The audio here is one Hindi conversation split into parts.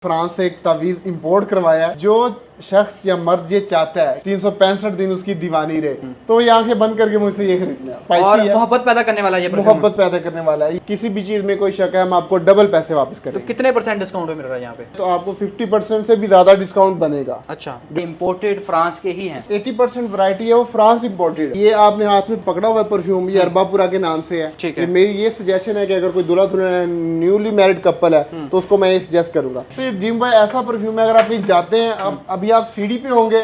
फ्रांस से एक तावीज इंपोर्ट करवाया है। जो शख्स या मर्द ये चाहता है 365 दिन उसकी दीवानी रहे तो ये आंखें बंद करके मुझसे ये खरीदना है। और मोहब्बत पैदा करने वाला, ये मोहब्बत पैदा करने वाला है। किसी भी चीज में कोई शक है हम आपको डबल पैसे वापस करेंगे। तो कितने % डिस्काउंट मिल रहा है यहाँ पे? तो आपको 50% से भी ज्यादा डिस्काउंट बनेगा। अच्छा, इम्पोर्टेड फ्रांस के ही हैं। 80% वैरायटी है वो फ्रांस इंपोर्टेड है। ये आपने हाथ में पकड़ा हुआ परफ्यूम, ये अरबापुरा के नाम से है। ठीक है। मेरी ये सजेशन है कि अगर कोई दूल्हा दुल्हन न्यूली मैरिड कपल है तो उसको मैं ये सजेस्ट करूंगा। तो ये ड्रीम बॉय ऐसा परफ्यूम है, अगर आप कहीं जाते हैं अभी आप सीढ़ी पे होंगे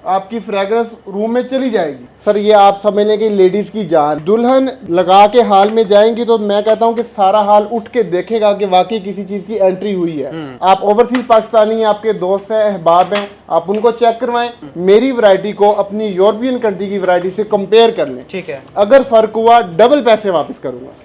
आपकी फ्रेग्रेंस रूम में चली जाएगी। सर ये आप समझ लें कि लेडीज की जान, दुल्हन लगा के हाल में जाएंगी तो मैं कहता हूं कि सारा हाल उठ के देखेगा कि वाकई किसी चीज की एंट्री हुई है। आप ओवरसीज पाकिस्तानी हैं, आपके दोस्त हैं, अहबाब हैं, आप उनको चेक करवाएं। मेरी वैरायटी को अपनी यूरोपियन कंट्री की वैरायटी से कंपेयर कर लें। ठीक है। अगर फर्क हुआ डबल पैसे वापस करूंगा।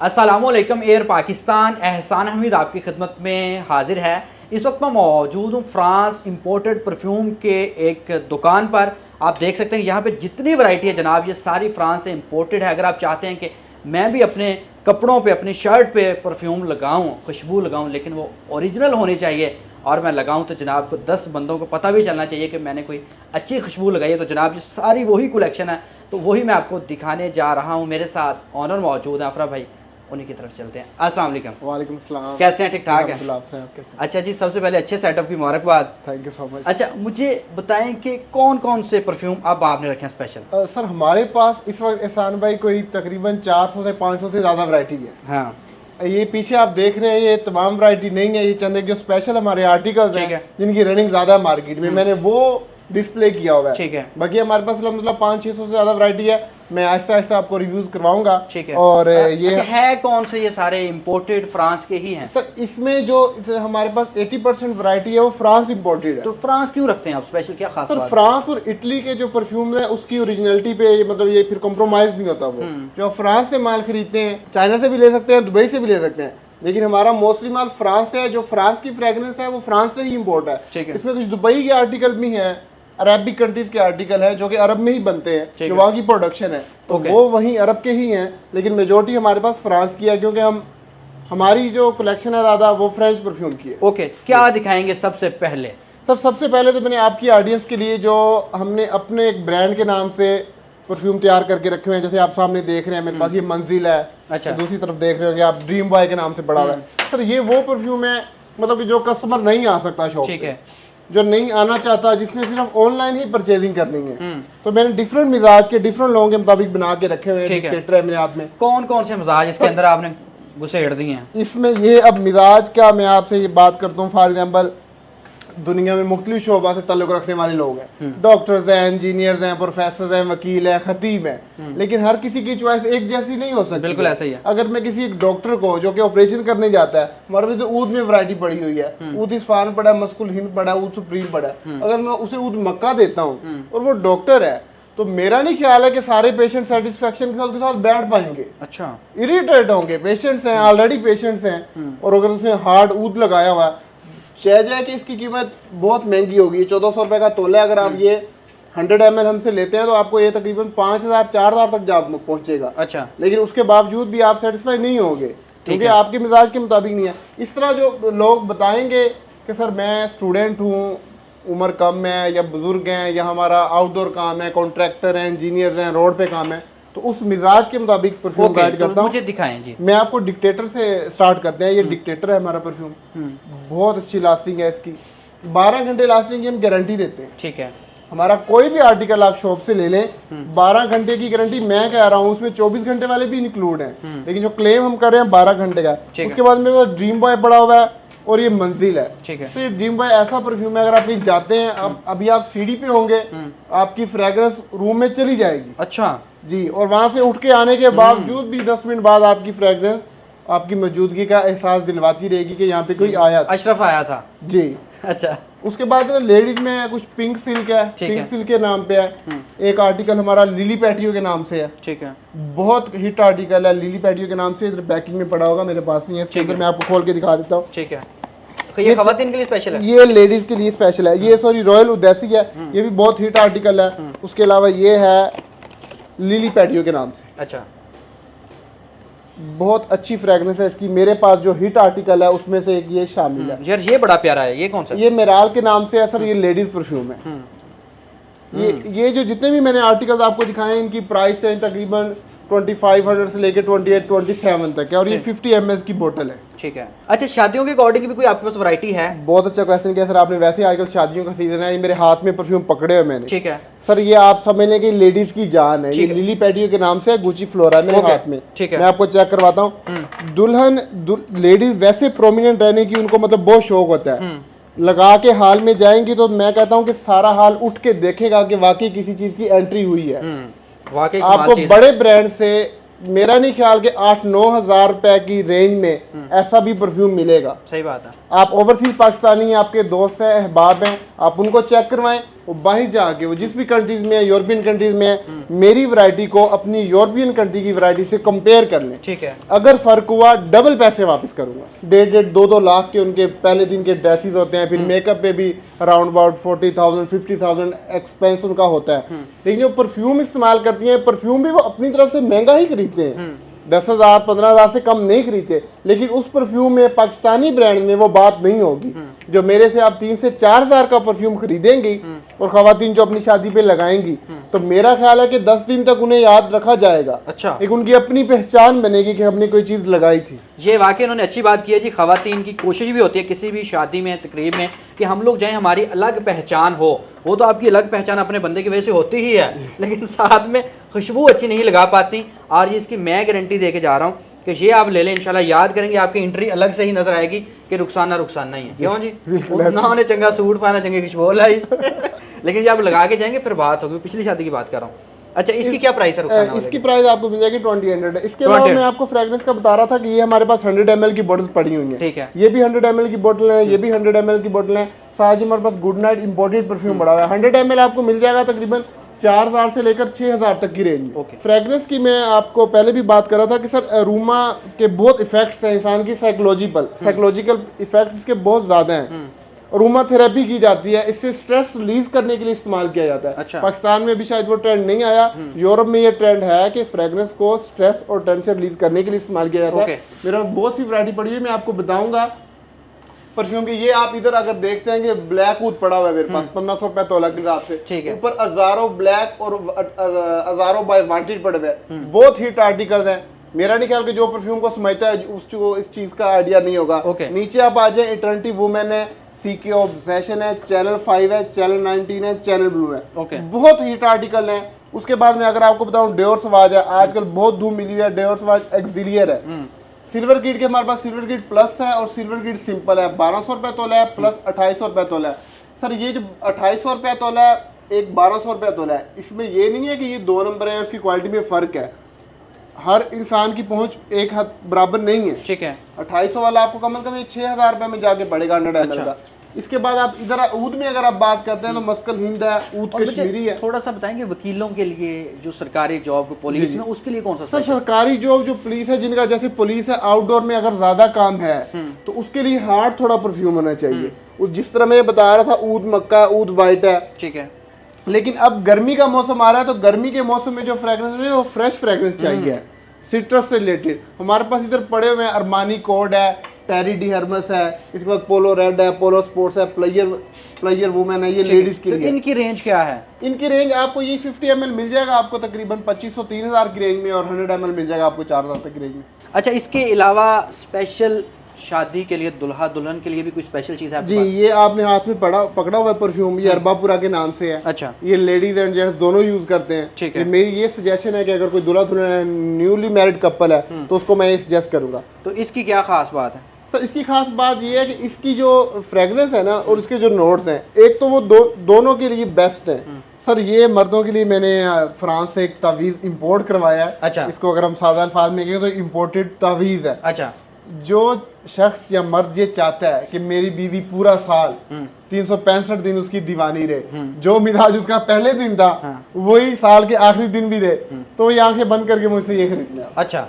अस्सलामुअलैकुम एयर पाकिस्तान, एहसान हमीद आपकी खिदमत में हाजिर है। इस वक्त मैं मौजूद हूँ फ्रांस इंपोर्टेड परफ्यूम के एक दुकान पर। आप देख सकते हैं यहाँ पे जितनी वैरायटी है जनाब, ये सारी फ्रांस से इंपोर्टेड है। अगर आप चाहते हैं कि मैं भी अपने कपड़ों पे, अपनी शर्ट पे परफ्यूम लगाऊँ, खुशबू लगाऊँ, लेकिन वो ओरिजिनल होनी चाहिए और मैं लगाऊं तो जनाब को 10 बंदों को पता भी चलना चाहिए कि मैंने कोई अच्छी खुशबू लगाई है। तो जनाब ये सारी वही कलेक्शन है, तो वही मैं आपको दिखाने जा रहा हूँ। मेरे साथ ऑनर मौजूद हैं, अफरा भाई, उन्हीं की तरफ चलते हैं। अस्सलाम वालेकुम। वालेकुम सलाम। कैसे हैं? ठीक ठाक है। कैसे? अच्छा जी, सबसे पहले अच्छे सेटअप की मुबारकबाद। Thank you so much. अच्छा, मुझे बताएं कि कौन कौन से परफ्यूम अब आपने रखे हैं स्पेशल? सर हमारे पास इस वक्त एहसान भाई कोई तकरीबन 400 से 500 से ज़्यादा वैरायटी है। हाँ, ये पीछे आप देख रहे हैं ये तमाम वैरायटी नहीं है, ये चंद एक जो स्पेशल हमारे आर्टिकल्स हैं जिनकी रनिंग ज़्यादा है मार्केट में, मैंने वो डिस्प्ले किया हुआ है। ठीक है। बाकी हमारे पास मतलब 500-600 से ज़्यादा वैरायटी है। मैं आहिस्ता आहिस्ता आपको रिव्यूज करवाऊंगा। ठीक है। और ये अच्छा, है कौन से? ये सारे इंपोर्टेड फ्रांस के ही हैं सर। इसमें जो हमारे पास 80% वैरायटी है वो फ्रांस इंपोर्टेड है। तो फ्रांस क्यों रखते हैं आप स्पेशल? क्या खास सर बात? फ्रांस और इटली के जो परफ्यूम है उसकी ओरिजिनलिटी पे मतलब ये फिर कॉम्प्रोमाइज नहीं होता। वो जो आप फ्रांस से माल खरीदते हैं, चाइना से भी ले सकते हैं, दुबई से भी ले सकते हैं, लेकिन हमारा मोस्टली माल फ्रांस से है। जो फ्रांस की फ्रेग्रेंस है वो फ्रांस से ही इंपोर्ट है। इसमें कुछ दुबई के आर्टिकल भी हैं, अरबिक कंट्रीज के आर्टिकल हैं जो कि अरब में ही बनते हैं, जो वहाँ की प्रोडक्शन है, तो वो वहीं अरब के ही हैं, लेकिन मेजोरिटी हमारे पास फ्रांस की है क्योंकि हमारी जो कलेक्शन है ज़्यादा वो फ्रेंच परफ्यूम की है। ओके, क्या दिखाएंगे सबसे पहले? सर सबसे पहले तो मैंने आपकी ऑडियंस के लिए जो हमने अपने एक ब्रांड के नाम से परफ्यूम तैयार करके रखे हुए हैं, जैसे आप सामने देख रहे हैं मेरे पास ये मंजिल है। अच्छा। तो दूसरी तरफ देख रहे होंगे आप ड्रीम बॉय के नाम से पड़ा हुआ है। सर ये वो परफ्यूम है मतलब कि जो कस्टमर नहीं आ सकता शॉप पे, जो नहीं आना चाहता, जिसने सिर्फ ऑनलाइन ही परचेजिंग करनी है, तो मैंने डिफरेंट मिजाज के डिफरेंट लोगों के मुताबिक बना के रखे हुए हैं। डिक्टेटर है मेरे हाथ में। कौन कौन से मिजाज इसके अंदर आपने घुसेड़ दिए हैं? इसमें ये अब मिजाज क्या मैं आपसे ये बात करता हूँ, फॉर एग्जाम्पल दुनिया में मुख्तलिफ शोबा से ताल्लुक रखने वाले लोग हैं, डॉक्टर्स हैं, इंजीनियर्स हैं, प्रोफेसर हैं, वकील हैं, खतीब हैं, लेकिन हर किसी की चॉइस एक जैसी नहीं हो सकती। बिल्कुल ऐसा ही है। अगर मैं किसी एक डॉक्टर को जो कि ऑपरेशन करने जाता है, हमारे पास तो ऊद में वैरायटी पड़ी हुई है, ऊद इस्फान पड़ा है, मस्कुल हिंद पड़ा है, ऊद सुप्रीम पड़ा है, अगर मैं उसे ऊद मक्का देता हूँ और वो डॉक्टर है तो मेरा नहीं ख्याल है कि सारे पेशेंट सेटिस्फेक्शन के साथ बैठ पाएंगे। अच्छा, इरिटेट होंगे। पेशेंट्स हैं, ऑलरेडी पेशेंट्स हैं, और अगर उसने हार्ड ऊद लगाया हुआ है, चाहे कि इसकी कीमत बहुत महंगी होगी, 1400 रुपए का तोला। अगर आप ये 100 ml हमसे लेते हैं तो आपको ये तकरीबन 5000-4000 तक जा पहुंचेगा। अच्छा, लेकिन उसके बावजूद भी आप सेटिस्फाई नहीं होंगे क्योंकि आपके मिजाज के मुताबिक नहीं है। इस तरह जो लोग बताएंगे कि सर मैं स्टूडेंट हूँ, उम्र कम है, या बुजुर्ग हैं, या हमारा आउटडोर काम है, कॉन्ट्रैक्टर हैं, इंजीनियर्स हैं, रोड पे काम है, तो उस मिजाज के मुताबिक परफ्यूम गाइड करता हूँ। मुझे दिखाएं जी। मैं आपको डिक्टेटर से स्टार्ट करते हैं। ये डिक्टेटर है हमारा परफ्यूम, बहुत अच्छी लास्टिंग है इसकी, 12 घंटे लास्टिंग की हम गारंटी देते हैं। ठीक है। हमारा कोई भी आर्टिकल आप शॉप से ले लें, 12 घंटे की गारंटी मैं कह रहा हूँ, उसमें 24 घंटे वाले भी इंक्लूड हैं, लेकिन जो क्लेम हम कर रहे हैं 12 घंटे का। उसके बाद मेरे पास ड्रीम बॉय पड़ा हुआ है और ये मंजिल है। ठीक है। तो ये ड्रीम बॉय ऐसा परफ्यूम है, अगर आप कहीं जाते हैं, अभी आप सीढ़ी पे होंगे, आपकी फ्रेग्रेंस रूम में चली जाएगी। अच्छा जी, और वहां से उठ के आने के बावजूद भी 10 मिनट बाद आपकी फ्रेग्रेंस आपकी मौजूदगी का एहसास दिलवाती रहेगी कि यहाँ पे कोई आया था, अशरफ आया था जी। अच्छा, उसके बाद लेडीज में कुछ पिंक सिल्क है, पिंक सिल्क के नाम पे है। एक आर्टिकल हमारा लिली पैटियो के नाम से है। ठीक है। बहुत हिट आर्टिकल है लिली पैटियो के नाम से, इधर पैकिंग में पड़ा होगा, मेरे पास नहीं है, इसके अंदर मैं आपको खोल के दिखा देता हूँ। ठीक है। ये खवातीन के लिए स्पेशल है, ये लेडीज के लिए स्पेशल है। ये सॉरी रॉयल उदेसी है, ये भी बहुत हिट आर्टिकल है। उसके अलावा ये है लिली पैटियो के नाम से। अच्छा, बहुत अच्छी फ्रेगनेंस है इसकी। मेरे पास जो हिट आर्टिकल है उसमें से एक ये शामिल है। यार ये बड़ा प्यारा है, ये कौन सा? ये मेराल के नाम से है सर, ये लेडीज परफ्यूम है। ये जो जितने भी मैंने आर्टिकल्स आपको दिखाए इनकी प्राइस है तकरीबन 2500 से लेके 27 तक है, और ये 50 ml की बोतल है। ठीक है। अच्छा, शादियों के अकॉर्डिंग भी कोई आपके पास वैरायटी है? बहुत अच्छा क्वेश्चन किया सर आपने। वैसे आजकल शादियों का सीजन है, ये मेरे हाथ में परफ्यूम पकड़े हुए मैंने। ठीक है सर, ये आप समझ लें कि लेडीज की जान है। ये लिली पैटियो के नाम से है, गुची फ्लोरा है मेरे हाथ में। ठीक है, मैं आपको चेक करवाता हूँ। दुल्हन लेडीज वैसे प्रोमिनेंट रहने की उनको मतलब बहुत शौक होता है। लगा के हाल में जाएंगी तो मैं कहता हूँ कि सारा हाल उठ के देखेगा कि वाकई किसी चीज की एंट्री हुई है। वाकई आपको बड़े ब्रांड से मेरा नहीं ख्याल कि 8-9 हजार रुपए की रेंज में ऐसा भी परफ्यूम मिलेगा। सही बात है। आप ओवरसीज पाकिस्तानी आपके दोस्त हैं, अहबाब हैं, आप उनको चेक करवाएं। वो बाहर जाके वो जिस भी कंट्रीज में है, यूरोपियन कंट्रीज में है, मेरी वैरायटी को अपनी यूरोपियन कंट्री की वैरायटी से कंपेयर कर लें। ठीक है। अगर फर्क हुआ डबल पैसे वापस करूंगा। 1.5-2 लाख के उनके पहले दिन के ड्रेसेस होते हैं, फिर मेकअप पे भी अराउंड अबाउट 40,000-50,000 एक्सपेंस उनका होता है। लेकिन जो परफ्यूम इस्तेमाल करती हैं, परफ्यूम भी वो अपनी तरफ से महंगा ही खरीदते हैं, 10,000-15,000 से कम नहीं खरीदते। लेकिन उस परफ्यूम में पाकिस्तानी ब्रांड में वो बात नहीं होगी। जो मेरे से आप 3 से 4 हजार का परफ्यूम खरीदेंगी और खवातीन जो अपनी शादी पे लगाएंगी, तो मेरा ख्याल है कि 10 दिन तक उन्हें याद रखा जाएगा। अच्छा, एक उनकी अपनी पहचान बनेगी कि हमने कोई चीज लगाई थी। ये वाकई उन्होंने अच्छी बात की है जी। खवातीन की कोशिश भी होती है किसी भी शादी में, तकरीब में, कि हम लोग जाएं, हमारी अलग पहचान हो। वो तो आपकी अलग पहचान अपने बंदे की वजह से होती ही है, लेकिन साथ में खुशबू अच्छी नहीं लगा पाती। और ये इसकी मैं गारंटी दे के जा रहा हूँ कि ये आप ले लें, इंशाल्लाह याद करेंगे, आपकी एंट्री अलग से ही नजर आएगी कि रुखसाना रुखसाना ही है। क्यों जी? उन्होंने चंगा सूट पहना, चंगी खुशबू लाई लेकिन जब आप लगा के जाएंगे फिर बात होगी। पिछली शादी की बात कर रहा हूँ। अच्छा, इसकी क्या प्राइस है रुखसाना? इसकी प्राइस आपको मिल जाएगी 2000। इसके अलावा मैं आपको फ्रेग्रेंस का बता रहा था कि ये हमारे पास 100 ml की बोतल पड़ी हुई है। ठीक है। ये भी 100 ml की बोतल है, ये भी 100 ml की बोतल है। साथ ही हमारे पास गुड नाइट इंपोर्टेड परफ्यूम पड़ा हुआ है। 100 ml आपको मिल जाएगा तकरीबन 4000 से लेकर 6000 तक की रेंज में। फ्रेग्रेंस की मैं आपको पहले भी बात कर रहा था कि सर अरोमा के बहुत इफेक्ट्स हैं इंसान की, साइकोलॉजिकल इफेक्ट्स इसके बहुत ज्यादा हैं। अरोमा थेरेपी की जाती है, इससे स्ट्रेस रिलीज करने के लिए इस्तेमाल किया जाता है। अच्छा। पाकिस्तान में भी शायद वो ट्रेंड नहीं आया, यूरोप में ये ट्रेंड है कि फ्रेग्रेंस को स्ट्रेस और टेंशन रिलीज करने के लिए इस्तेमाल किया जाता है। मेरा बहुत सी वैरायटी पड़ी है, मैं आपको बताऊंगा परफ्यूम की। ये आप इधर अगर देखते हैं कि ब्लैक ऊद पड़ा हुआ है मेरे पास 1500 रुपए तोला के हिसाब से। ऊपर हजारों ब्लैक और हजारों बाय वांटेड पड़े हुए हैं। बहुत हिट आर्टिकल्स हैं। मेरा नहीं ख्याल कि जो परफ्यूम को समझता है उसको इस चीज का आइडिया नहीं होगा। नीचे आप आ जाए, इटर्निटी वुमेन है, सीके ऑब्सेशन है, चैनल 5 है, चैनल 19 है, चैनल ब्लू है। बहुत हिट आर्टिकल है। उसके बाद में अगर आपको बताऊं डेयोर सवाज है, आजकल बहुत धूम मिली है। डेयोर सवाज एक्सिलियर है। सिल्वर किड के हमारे पास सिल्वर किड प्लस है और सिल्वर किड सिंपल है। 1200 रुपए तोला है, प्लस 2800 रुपए तोला है। सर ये जो 2800 रुपए तोला है, एक 1200 रुपए तोला है, इसमें ये नहीं है कि ये 2 नंबर है, उसकी क्वालिटी में फर्क है। हर इंसान की पहुंच एक हद बराबर नहीं है। ठीक है। 2800 वाला आपको कम से कम 6000 रुपए में जाके पड़ेगा 100 ml का। इसके बाद आप इधर ऊद में अगर आप बात करते हैं तो मस्कल हिंद है, ऊद कश्मीरी है। थोड़ा सा बताएंगे वकीलों के लिए जो सरकारी जॉब पुलिस में, उसके लिए कौन सा? सर सरकारी जॉब जो पुलिस है, जिनका जैसे पुलिस है आउटडोर में अगर ज्यादा काम है तो उसके लिए हार्ड थोड़ा परफ्यूम होना चाहिए। जिस तरह मैं बता रहा था, ऊद मक्का, ऊद वाइट है। ठीक है। लेकिन अब गर्मी का मौसम आ रहा है तो गर्मी के मौसम में जो फ्रेग्रेंस है वो फ्रेश फ्रेग्रेंस चाहिए, सिट्रस से रिलेटेड। हमारे पास इधर पड़े हुए हैं अरमानी कोड है, पेरी डी हर्मस है, इसके बाद पोलो रेड है, पोलो स्पोर्ट्स है, प्लेयर वुमेन है। ये लेडीज के लिए। तो इनकी रेंज क्या है? इनकी रेंज आपको ये 50 ml मिल जाएगा आपको तकरीबन 2500-3000 की रेंज में, और 100 ml मिल जाएगा आपको 4000 तक की रेंज में। अच्छा, इसके अलावा स्पेशल शादी के लिए दुल्हा दुल्हन के लिए भी कुछ स्पेशल चीज है? जी, ये आपने हाथ में पकड़ा हुआ परफ्यूम, ये अरबापुरा के नाम से है। अच्छा। ये लेडीज एंड जेंट्स दोनों यूज करते हैं। ठीक है। मेरी ये सजेशन है कि अगर कोई दूल्हा दुल्हन न्यूली मैरिड कपल है तो उसको मैं ये सजेस्ट करूंगा। तो इसकी क्या खास बात है? सर इसकी खास बात ये है कि इसकी जो फ्रेग्रेंस है ना और इसके जो नोट्स हैं, एक तो वो दोनों के लिए बेस्ट है। सर ये मर्दों के लिए मैंने फ्रांस से एक तावीज़ इंपोर्ट करवाया है। अच्छा। इसको अगर हम सादा अल्फाज में कहें तो इम्पोर्टेड तावीज़ है। अच्छा। जो शख्स या मर्द ये चाहता है कि मेरी बीवी पूरा साल 365 दिन उसकी दीवानी रहे, जो मिजाज उसका पहले दिन था वही साल के आखिरी दिन भी रहे, तो ये आंखें बंद करके मुझसे ये खरीदना। अच्छा,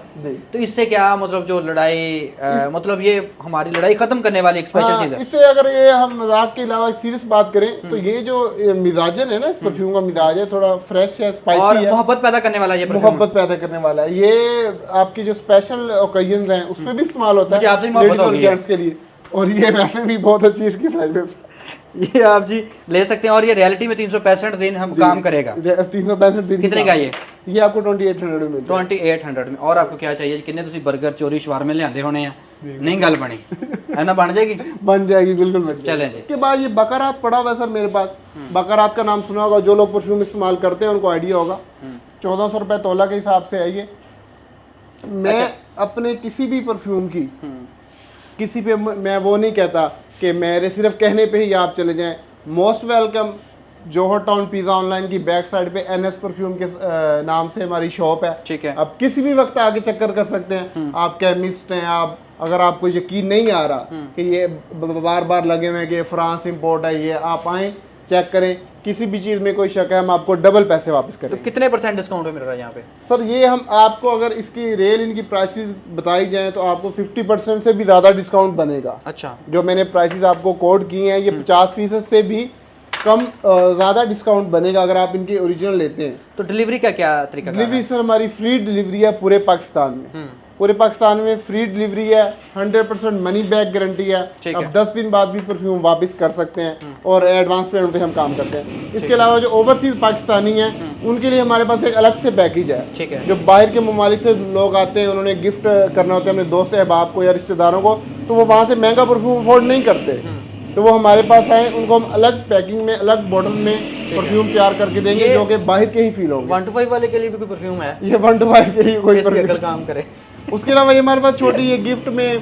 तो इससे क्या मतलब जो लड़ाई मतलब ये हमारी लड़ाई खत्म करने वाली एक स्पेशल चीज है। इससे अगर ये हम मजाक के अलावा एक सीरियस बात करें तो ये जो मिजाजन है ना, इस परफ्यूम का मिजाज है थोड़ा फ्रेश है, स्पाइसी है, मोहब्बत पैदा करने वाला ये मोहब्बत पैदा करने वाला है। ये आपकी जो स्पेशल ओकेजन हैं उस पर भी इस्तेमाल होता है, आपसे मोहब्बत हो गई है जेंट्स के लिए, और ये वैसे भी बहुत अच्छी इसकी फ्रेग्रेंस। ये आप जी ले सकते हैं, और ये रियलिटी में 365 दिन हम काम करेगा। 365 दिन कितने का ये आपको 2800 में मिलता है। 2800 में। और आपको क्या चाहिए, कितने तुसी बर्गर चोरी शवारमे लियाते होने हैं, नहीं गल बनी है ना, बन जाएगी बन जाएगी, बिल्कुल बन जाएगी। चलें जी। इसके बाद ये बकरात पड़ा हुआ है सर मेरे पास। बकरात का नाम सुना होगा, जो लोग परफ्यूम इस्तेमाल करते हैं उनको आइडिया होगा। 1400 रुपए तोला के हिसाब से है ये। मैं अपने किसी भी परफ्यूम की किसी पे मैं वो नहीं कहता कि मेरे सिर्फ कहने पे ही आप चले जाएं। मोस्ट वेलकम जोहर टाउन पिज़्ज़ा ऑनलाइन की बैक साइड पे NS परफ्यूम के नाम से हमारी शॉप है। ठीक है, आप किसी भी वक्त आके चक्कर कर सकते हैं। आप केमिस्ट हैं, आप अगर आपको यकीन नहीं आ रहा कि ये बार बार लगे हुए हैं कि फ्रांस इंपोर्ट है, ये आप आए चेक करें, किसी भी चीज़ में कोई शक है हम आपको डबल पैसे वापस करें। तो कितने % डिस्काउंट मिल रहा है यहाँ पे सर? ये हम आपको अगर इसकी रियल इनकी प्राइसेस बताई जाए तो आपको 50% से भी ज़्यादा डिस्काउंट बनेगा। अच्छा, जो मैंने प्राइसेस आपको कोड किए हैं ये 50% से भी कम ज़्यादा डिस्काउंट बनेगा अगर आप इनकी ओरिजिनल लेते हैं। तो डिलीवरी का क्या तरीका? डिलीवरी सर हमारी फ्री डिलीवरी है पूरे पाकिस्तान में। पूरे पाकिस्तान में फ्री डिलीवरी है, 100% मनी बैक गारंटी है। अब 10 दिन बाद भी परफ्यूम वापस कर सकते हैं और एडवांस पेमेंट पे हम काम करते हैं। इसके अलावा जो ओवरसीज पाकिस्तानी हैं उनके लिए हमारे पास एक अलग से पैकेज है। ठीक है, जो बाहर के ममालिक से लोग आते हैं, उन्होंने गिफ्ट करना होता है अपने दोस्त अहबाब को या रिश्तेदारों को, तो वो वहाँ से महंगा परफ्यूम अफोर्ड नहीं करते, तो वो हमारे पास आए, उनको हम अलग पैकिंग में अलग बॉटल में परफ्यूम तैयार करके देंगे जो कि बाहर के ही फील होंगे। 1 to 5 वाले के लिए भी कोई परफ्यूम है? ये 1 to 5 के लिए कोई परफ्यूम काम करे। उसके अलावा ये हमारे पास छोटी ये गिफ्ट में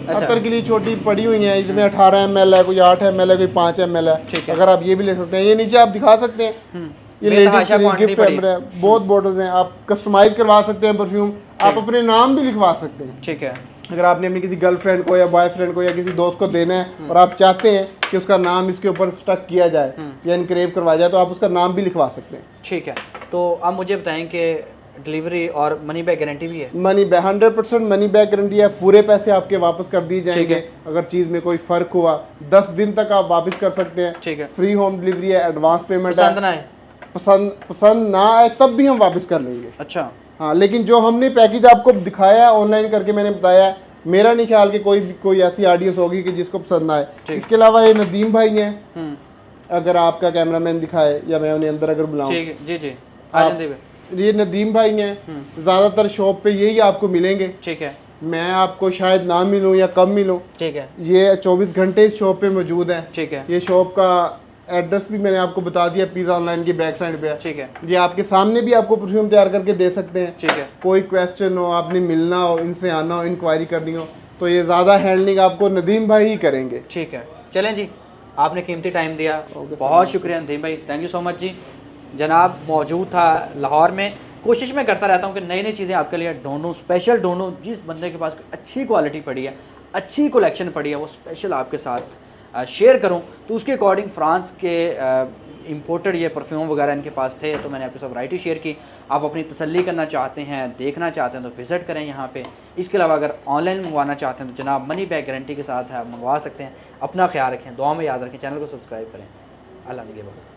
अतर के लिए छोटी पड़ी हुई है, इसमें 18 ml है, कोई 8 ml है, कोई 5 ml है। अगर आप ये भी ले सकते हैं, ये नीचे आप दिखा सकते हैं, ये लेडीज के लिए गिफ्ट है। बहुत बॉटल्स हैं, आप कस्टमाइज करवा सकते हैं परफ्यूम, आप अपने नाम भी लिखवा सकते हैं। ठीक है, अगर आपने अपनी किसी गर्लफ्रेंड को या बॉयफ्रेंड को या किसी दोस्त को देना है और आप चाहते हैं कि उसका नाम इसके ऊपर स्टक किया जाए या इनक्रेव करवाया जाए, तो आप उसका नाम भी लिखवा सकते हैं। ठीक है, तो आप मुझे बताएं कि डिलीवरी और मनी बैक गारंटी भी है? Money back 100% money back guarantee है, पूरे पैसे आपके वापस कर दिए जाएंगे। अगर चीज़ में कोई फ़र्क हुआ 10 दिन तक आप वापस कर सकते हैं। ठीक है, फ्री होम डिलीवरी है, एडवांस पेमेंट पसंद ना आए, पसंद ना आए तब भी हम वापस कर लेंगे। अच्छा, हाँ, लेकिन जो हमने पैकेज आपको दिखाया है ऑनलाइन करके मैंने बताया है, मेरा नहीं ख्याल कि कोई ऐसी ऑडियंस होगी कि जिसको पसंद आए। इसके अलावा ये नदीम भाई हैं, अगर आपका कैमरामैन दिखाए या मैं उन्हें अंदर अगर बुलाऊं। जी जी, ये नदीम भाई हैं, ज़्यादातर शॉप पे यही आपको मिलेंगे। ठीक है, मैं आपको शायद ना मिलूं या कम मिलूं। ठीक है, ये 24 घंटे इस शॉप पे मौजूद है। ठीक है, ये शॉप का एड्रेस भी मैंने आपको बता दिया, पिज़्ज़ा ऑनलाइन की बैक साइड पे है। ठीक है, ये आपके सामने भी आपको परफ्यूम तैयार करके दे सकते हैं। ठीक है, कोई क्वेश्चन हो, आपने मिलना हो, इनसे आना हो, इंक्वायरी करनी हो, तो ये ज़्यादा हैंडलिंग आपको नदीम भाई ही करेंगे। ठीक है, चलें जी, आपने कीमती टाइम दिया, बहुत शुक्रिया नदीम भाई, थैंक यू सो मच जी। जनाब मौजूद था लाहौर में। कोशिश मैं करता रहता हूँ कि नई नई चीज़ें आपके लिए ढूंढूँ, स्पेशल ढूंढूँ। जिस बंदे के पास अच्छी क्वालिटी पड़ी है, अच्छी कलेक्शन पड़ी है, वो स्पेशल आपके साथ शेयर करूं। तो उसके अकॉर्डिंग फ्रांस के इंपोर्टेड ये परफ्यूम वगैरह इनके पास थे, तो मैंने आपके साथ वैरायटी शेयर की। आप अपनी तसल्ली करना चाहते हैं, देखना चाहते हैं तो विज़िट करें यहाँ पे। इसके अलावा अगर ऑनलाइन मंगवाना चाहते हैं तो जनाब मनी बैक गारंटी के साथ है, आप मंगवा सकते हैं। अपना ख्याल रखें, दुआ में याद रखें, चैनल को सब्सक्राइब करें। अल्लाह निगहबान।